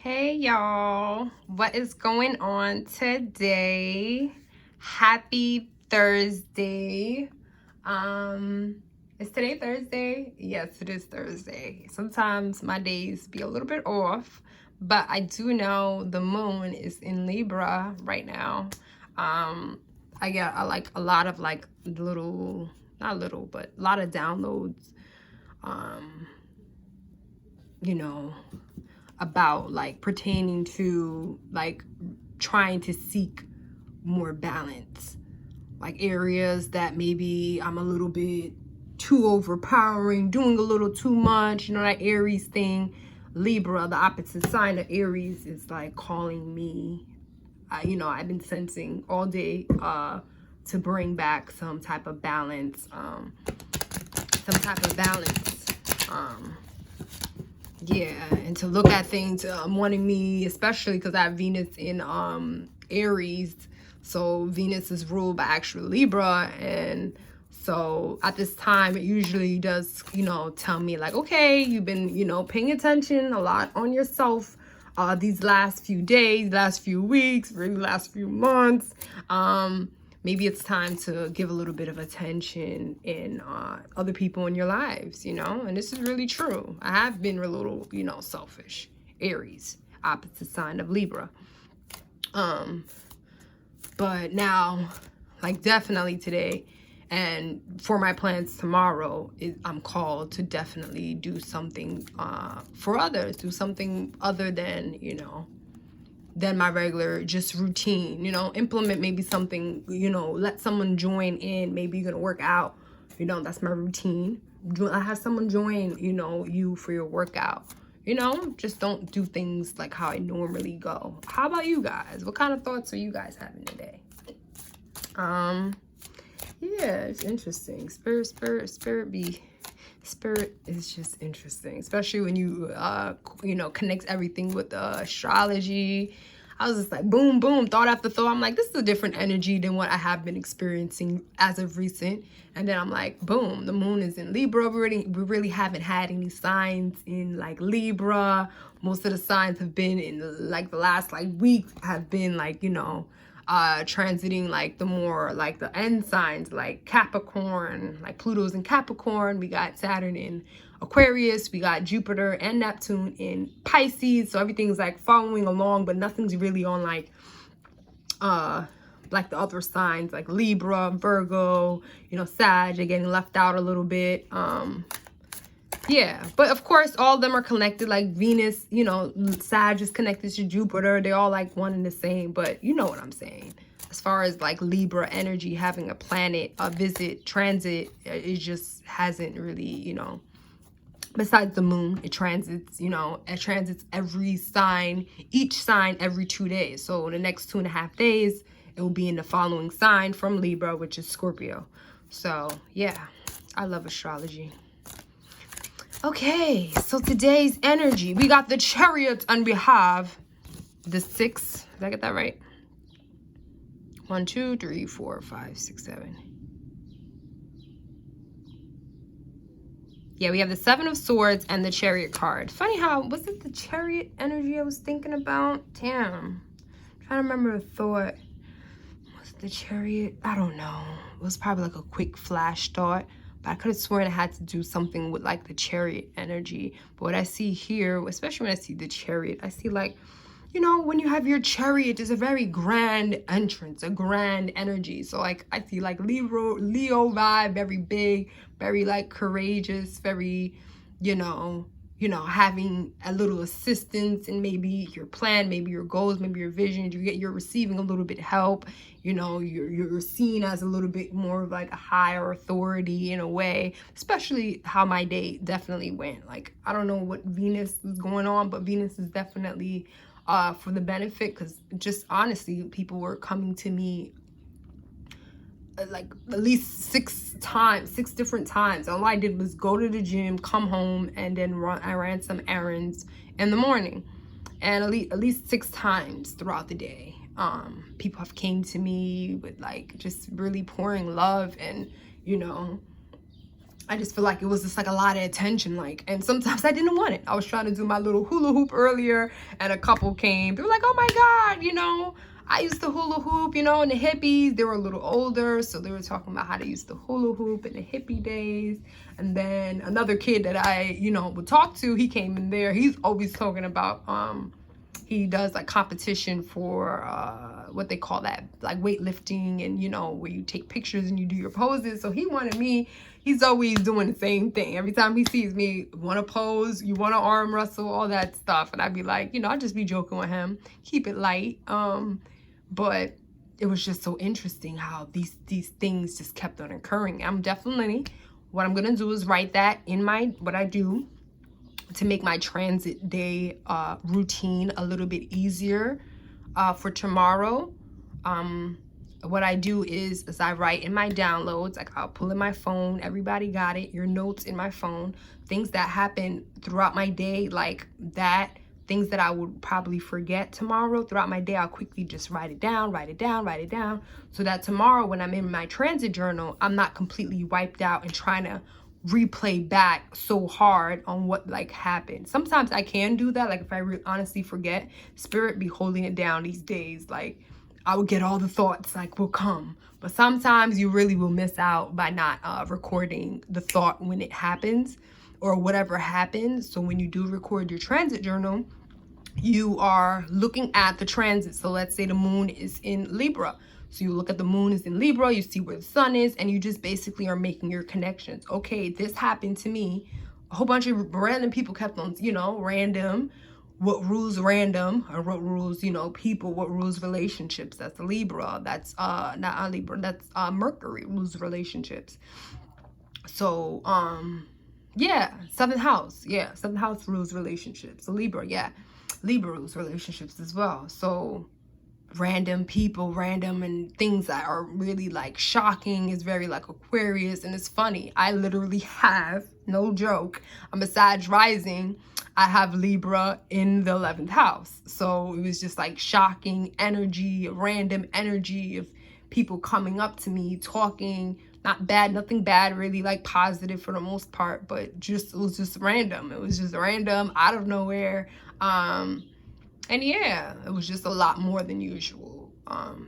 Hey y'all, what is going on today? Happy Thursday. Is today Thursday? Yes, it is Thursday. Sometimes my days be a little bit off, but I do know the moon is in Libra right now. I get like a lot of like little, not little, but a lot of downloads. Um, you know, about like pertaining to like trying to seek more balance, like areas that maybe I'm a little bit too overpowering, doing a little too much, that Aries thing. Libra, the opposite sign of Aries, is like calling me. I've been sensing all day to bring back some type of balance, yeah, and to look at things wanting me, especially because I have Venus in Aries. So Venus is ruled by actual Libra, and so at this time it usually does tell me like, okay, you've been paying attention a lot on yourself these last few days, last few weeks, really last few months. Maybe it's time to give a little bit of attention in other people in your lives, and this is really true. I have been a little, selfish. Aries, opposite sign of Libra. But now, like definitely today, and for my plans tomorrow, I'm called to definitely do something for others, do something other than, than my regular just routine, implement maybe something, let someone join in. Maybe you're gonna work out, that's my routine. I have someone join, you for your workout. Just don't do things like how I normally go. How about you guys? What kind of thoughts are you guys having today? Yeah, it's interesting. Spirit is just interesting, especially when you connect everything with astrology. I was just like boom boom, thought after thought. I'm like, this is a different energy than what I have been experiencing as of recent. And then I'm like, boom, the moon is in Libra. We really haven't had any signs in like Libra. Most of the signs have been in like the last like week have been like transiting like the more like the end signs, like Capricorn, like Pluto's in Capricorn. We got Saturn in Aquarius. We got Jupiter and Neptune in Pisces. So everything's like following along, but nothing's really on like the other signs like Libra, Virgo, Sag are getting left out a little bit. Yeah, but of course all of them are connected, like Venus, Sag is connected to Jupiter. They're all like one and the same, but you know what I'm saying. As far as like Libra energy having a planet, a visit, transit, it just hasn't really, besides the moon, it transits, every sign, each sign every 2 days. So the next 2.5 days, it will be in the following sign from Libra, which is Scorpio. So yeah, I love astrology. Okay, so today's energy, we got the Chariot, and we have the 6. Did I get that right? 1, 2, 3, 4, 5, 6, 7. Yeah, we have the 7 of Swords and the Chariot card. Funny how, was it the Chariot energy I was thinking about? Damn. I'm trying to remember the thought. Was it the Chariot? I don't know. It was probably like a quick flash thought. I could have sworn it had to do something with like the Chariot energy. But what I see here, especially when I see the Chariot, I see like, when you have your Chariot, it's a very grand entrance, a grand energy. So like I see like Leo vibe, very big, very like courageous, very, having a little assistance in maybe your plan, maybe your goals, maybe your vision. You're receiving a little bit help. You're seen as a little bit more of like a higher authority in a way, especially how my day definitely went. Like, I don't know what Venus is going on, but Venus is definitely for the benefit, because just honestly, people were coming to me like at least 6 different times. All I did was go to the gym, come home, and then I ran some errands in the morning, and at least 6 times throughout the day. People have came to me with like just really pouring love and I just feel like it was just like a lot of attention, like, and sometimes I didn't want it. I was trying to do my little hula hoop earlier, and a couple came. They were like, oh my God, you know, I used to hula hoop, you know, and the hippies, they were a little older, so they were talking about how they used to hula hoop in the hippie days. And then another kid that I, you know, would talk to, he came in there. He's always talking about, he does like competition for what they call that, like weightlifting, and you know, where you take pictures and you do your poses. So he wanted me, he's always doing the same thing. Every time he sees me, want to pose, you want to arm wrestle, all that stuff. And I'd be like, you know, I'd just be joking with him, keep it light. But it was just so interesting how these things just kept on occurring. What I'm gonna do is write that in what I do to make my transit day routine a little bit easier for tomorrow. What I do is I write in my downloads, like I'll pull in my phone, everybody got it, your notes in my phone, things that happen throughout my day, like that, things that I would probably forget tomorrow throughout my day, I'll quickly just write it down, so that tomorrow when I'm in my transit journal, I'm not completely wiped out and trying to replay back so hard on what like happened. Sometimes I can do that, like if I honestly forget, Spirit be holding it down these days, like I would get all the thoughts like will come, but sometimes you really will miss out by not recording the thought when it happens or whatever happens. So when you do record your transit journal, you are looking at the transit. So let's say the moon is in Libra. So you look at the moon is in Libra, you see where the sun is, and you just basically are making your connections. Okay, this happened to me. A whole bunch of random people kept on, you know, random. What rules random, or what rules, you know, people, what rules relationships. That's Libra. That's not Libra, that's Mercury rules relationships. So yeah, seventh house. Yeah, seventh house rules relationships. So Libra, yeah. Libra rules relationships as well. So random people, random and things that are really like shocking is very like Aquarius, and it's funny. I literally have, no joke, I'm a Sag rising. I have Libra in the 11th house. So it was just like shocking energy, random energy of people coming up to me, talking, not bad, nothing bad, really like positive for the most part, but just, it was just random. It was just random, out of nowhere. And yeah, it was just a lot more than usual.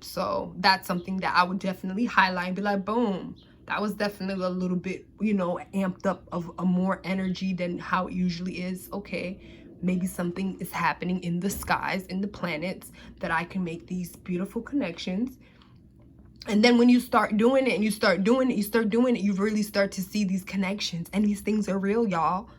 So that's something that I would definitely highlight and be like, boom, that was definitely a little bit, you know, amped up of a more energy than how it usually is. Okay, maybe something is happening in the skies, in the planets, that I can make these beautiful connections. And then when you start doing it and you start doing it, you really start to see these connections, and these things are real, y'all.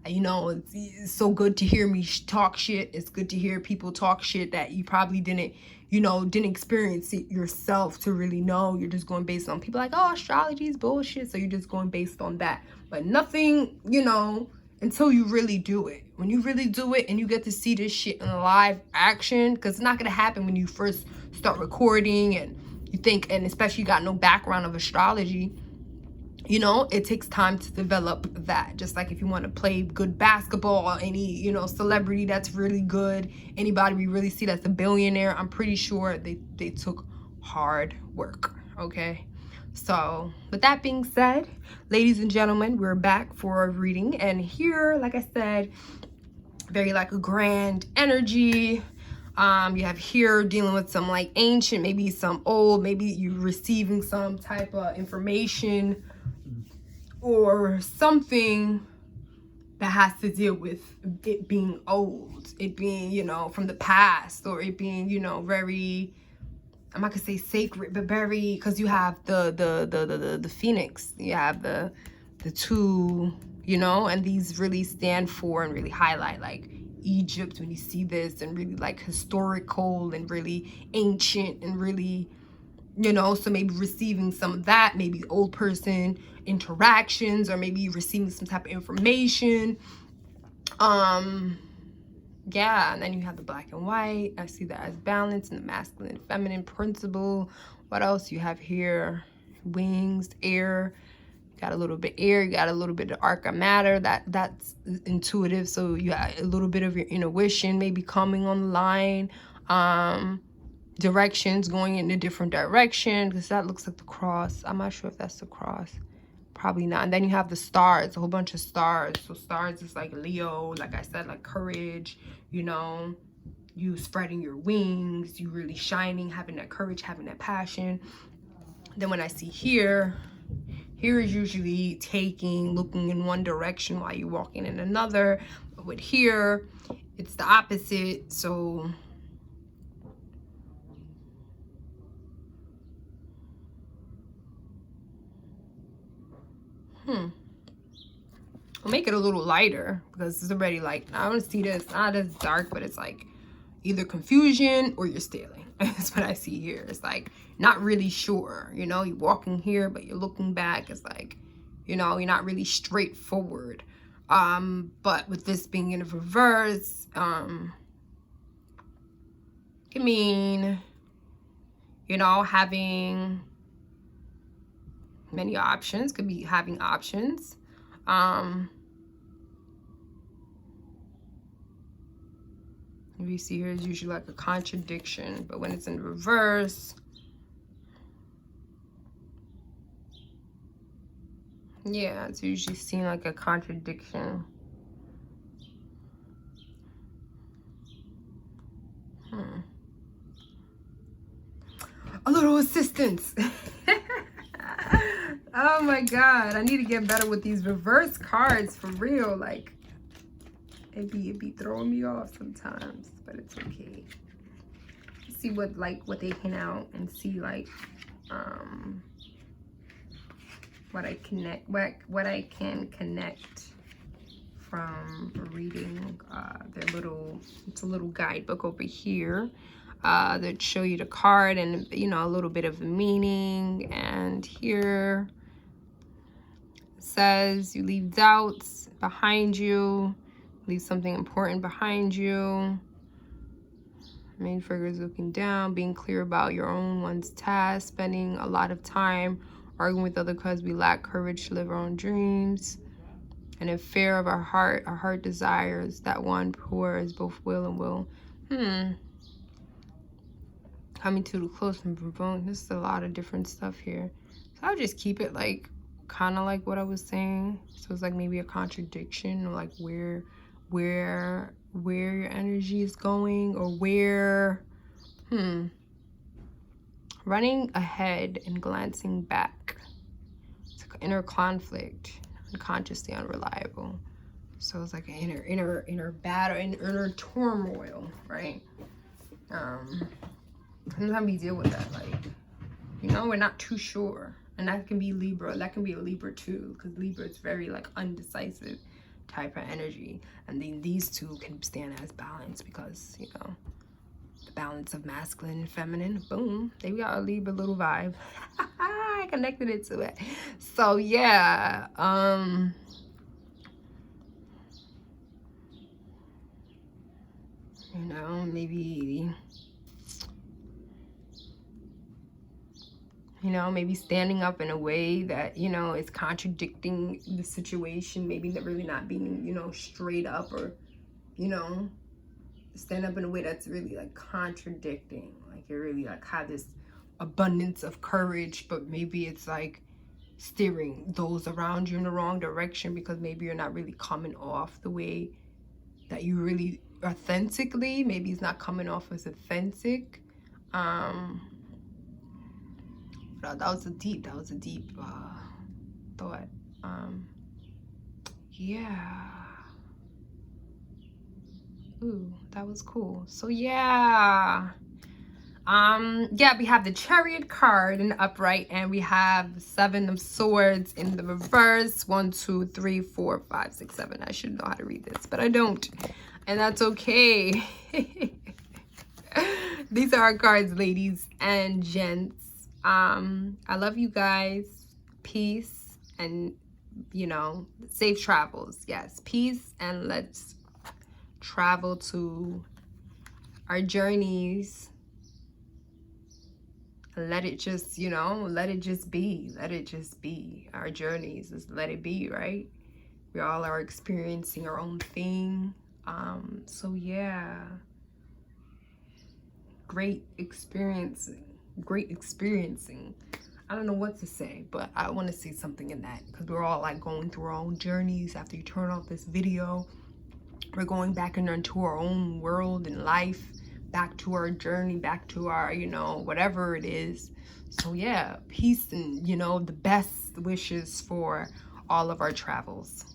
You know, it's so good to hear me talk shit. It's good to hear people talk shit that you probably didn't experience it yourself to really know. You're just going based on people like, oh, astrology is bullshit. So you're just going based on that. But nothing, you know, until you really do it. When you really do it and you get to see this shit in live action, because it's not going to happen when you first start recording and you think, and especially you got no background of astrology. You know, it takes time to develop that. Just like if you want to play good basketball, or any, you know, celebrity that's really good, anybody we really see that's a billionaire, I'm pretty sure they took hard work, okay? So with that being said, ladies and gentlemen, we're back for a reading. And here, like I said, very like a grand energy. You have here dealing with some like ancient, maybe some old, maybe you're receiving some type of information or something that has to deal with it being old, it being, you know, from the past, or it being, you know, very, I'm not gonna say sacred, but very, because you have the phoenix, you have the two, you know, and these really stand for and really highlight like Egypt when you see this, and really like historical and really ancient and really, you know, so maybe receiving some of that, maybe old person interactions, or maybe receiving some type of information. Yeah, and then you have the black and white. I see that as balance and the masculine and feminine principle. What else you have here? Wings, air. Got a little bit air, you got a little bit of arcana matter, that's intuitive. So you got a little bit of your intuition maybe coming on the line. Directions, going in a different direction, because that looks like the cross. I'm not sure if that's the cross. probably not. And then you have the stars, a whole bunch of stars. So stars is like Leo, like I said, like courage, you know, you spreading your wings, you really shining, having that courage, having that passion. Then when I see here is usually taking, looking in one direction while you're walking in another. But with here, it's the opposite. So I'll make it a little lighter because it's already like, I want to see this, not as dark, but it's like either confusion or you're stealing. That's what I see here. It's like not really sure, you know, you're walking here, but you're looking back. It's like, you know, you're not really straightforward. But with this being in the reverse, I mean, you know, having many options, could be having options. You see here is usually like a contradiction, but when it's in reverse, yeah, it's usually seen like a contradiction. A little assistance. Oh my God, I need to get better with these reverse cards for real. Like, it be throwing me off sometimes, but it's okay. See what they hint out and see like what I can connect from reading it's a little guidebook over here that show you the card and, you know, a little bit of the meaning. And here it says you leave doubts behind you, leave something important behind you. Main figure is looking down, being clear about your one's task, spending a lot of time arguing with others because we lack courage to live our own dreams. And in fear of our heart desires that one poor is both will and will. Coming too close from provoking. This is a lot of different stuff here. So I'll just keep it like kind of like what I was saying. So it's like maybe a contradiction, or like where your energy is going, or where running ahead and glancing back. It's like inner conflict, unconsciously unreliable. So it's like an inner battle, inner turmoil, right? Sometimes we deal with that, like, you know, we're not too sure. And that can be Libra, that can be a Libra too, because Libra is very like undecisive type of energy. And then these two can stand as balance because, you know, the balance of masculine and feminine, boom, they got a Libra little vibe. I connected it to it. So yeah, you know, maybe, you know, maybe standing up in a way that, you know, is contradicting the situation, maybe they're really not being, you know, straight up, or, you know, stand up in a way that's really like contradicting, like you really like have this abundance of courage, but maybe it's like steering those around you in the wrong direction because maybe you're not really coming off the way that you really authentically, maybe it's not coming off as authentic. That was a deep thought. Yeah. Ooh, that was cool. So yeah. Yeah, we have the Chariot card in the upright, and we have the 7 of Swords in the reverse. 1, 2, 3, 4, 5, 6, 7. I should know how to read this, but I don't. And that's okay. These are our cards, ladies and gents. I love you guys. Peace and, you know, safe travels. Yes, peace, and let's travel to our journeys. Let it just, you know, let it just be. Let it just be. Our journeys, just let it be, right? We all are experiencing our own thing. So yeah. Great experiencing. I don't know what to say, but I want to see something in that, because we're all like going through our own journeys. After you turn off this video, we're going back into our own world and life, back to our journey, back to our, you know, whatever it is. So yeah, peace and, you know, the best wishes for all of our travels.